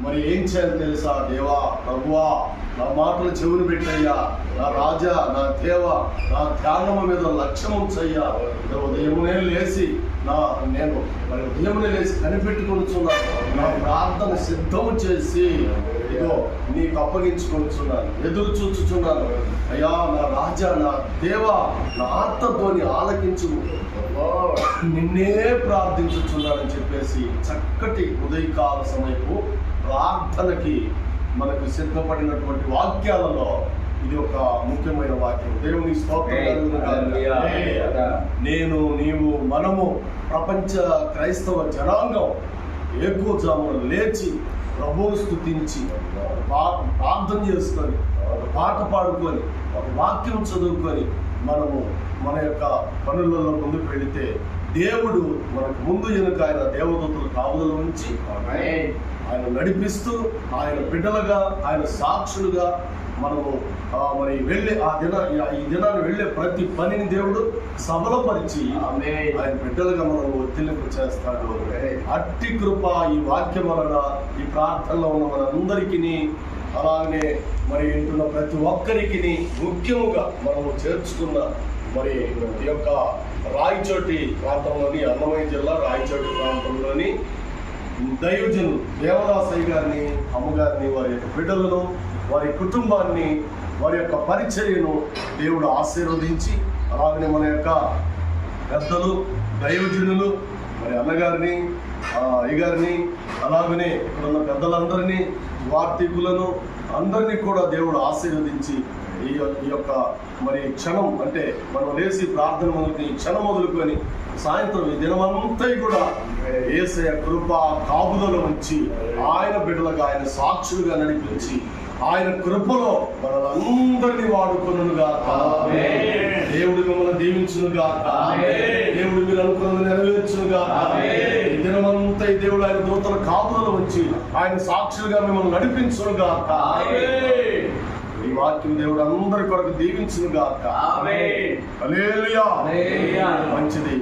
మరి ఏం చేయాలి తెలుసా? దేవా, ప్రభువా, నా మాటలు చెవులు పెట్టయ్యా, నా రాజా, నా దేవ, నా ధ్యానము మీద లక్ష్యం ఉంచయ్యా. ఉదయమునే లేచి నేను ఉదయమునే లేచి కనిపెట్టుకొనిచున్నాను, నా ప్రార్థన సిద్ధము చేసి ఇదో నీకు అప్పగించుకొనిచున్నాను, ఎదురు చూచుచున్నాను. అయ్యా, నా రాజా, నా దేవ, నా ఆత్మతోని ఆలకించు, నిన్నే ప్రార్థించుచున్నానని చెప్పేసి చక్కటి ఉదయకాల సమయపు ప్రార్థనకి మనకు సిద్ధపడినటువంటి వాక్యాలలో ఇది ఒక ముఖ్యమైన వాక్యం. దేవుని స్తోత్రం. నేను, నీవు, మనము, ప్రపంచ క్రైస్తవ జనాంగం ఏకోజామున లేచి ప్రభువును స్తుతించి ప్రార్థన చేసుకొని, ఒక పాట పాడుకొని, ఒక వాక్యం చదువుకొని మనము మన యొక్క పనులలో ముందుకు వెళితే దేవుడు మనకు ముందు వెనుక ఆయన దేవదూతల కాపుదల ఉంచి ఆయన నడిపిస్తూ, ఆయన బిడ్డలుగా, ఆయన సాక్షులుగా మనము మరి వెళ్ళే ఈ దినాన్ని వెళ్ళే ప్రతి పనిని దేవుడు సబలపరిచి ఆయన బిడ్డలుగా మనము వర్తిల్లింపు చేస్తాడు. అట్టి కృప ఈ వాక్యం వలన, ఈ ప్రార్థనలో ఉన్న మనందరికీ, అలాగనే మరి వింటున్న ప్రతి ఒక్కరికి ముఖ్యముగా మనము చేర్చుకున్న మరి ఈ యొక్క రాయచోటి ప్రాంతంలోని, అన్నమయ్య జిల్లా రాయచోటి ప్రాంతంలోని దైవజనులు దేవదాసయ్య గారిని, అమ్మగారిని, వారి యొక్క బిడ్డలను, వారి కుటుంబాన్ని, వారి యొక్క పరిచర్యను దేవుడు ఆశీర్వదించి, అలాగనే మన యొక్క పెద్దలు దైవజనులు మరి అన్నగారిని, అయ్యగారిని, అలాగనే ఇక్కడున్న పెద్దలందరినీ, వార్తీకులను అందరినీ కూడా దేవుడు ఆశీర్వదించి ఈ యొక్క మరి క్షణం, అంటే మనం లేచి ప్రార్థన మొదలుకొని ఈ క్షణం మొదలుకొని సాయంత్రం ఈ దినమంతా కూడా యేసయ్య కృప కాపుదల ఉంచి ఆయన బిడ్డలుగా, ఆయన సాక్షులుగా నడిపించి ఆయన కృపలో మనలందరినీ వాడుకొనుగాక. దేవుడు మిమ్మల్ని దీవించునుగాక. దేవుడు మీరు అనుకున్నది నెరవేర్చునుగాక. ఈ దినమంతా ఈ దేవుడు ఆయన దూతల కాపుదల ఉంచి ఆయన సాక్షులుగా మిమ్మల్ని నడిపించునుగాక. ఈ వాక్యం దేవుడు అందరి కొరకు దీవించునుగాక. హల్లెలూయా. మంచిది.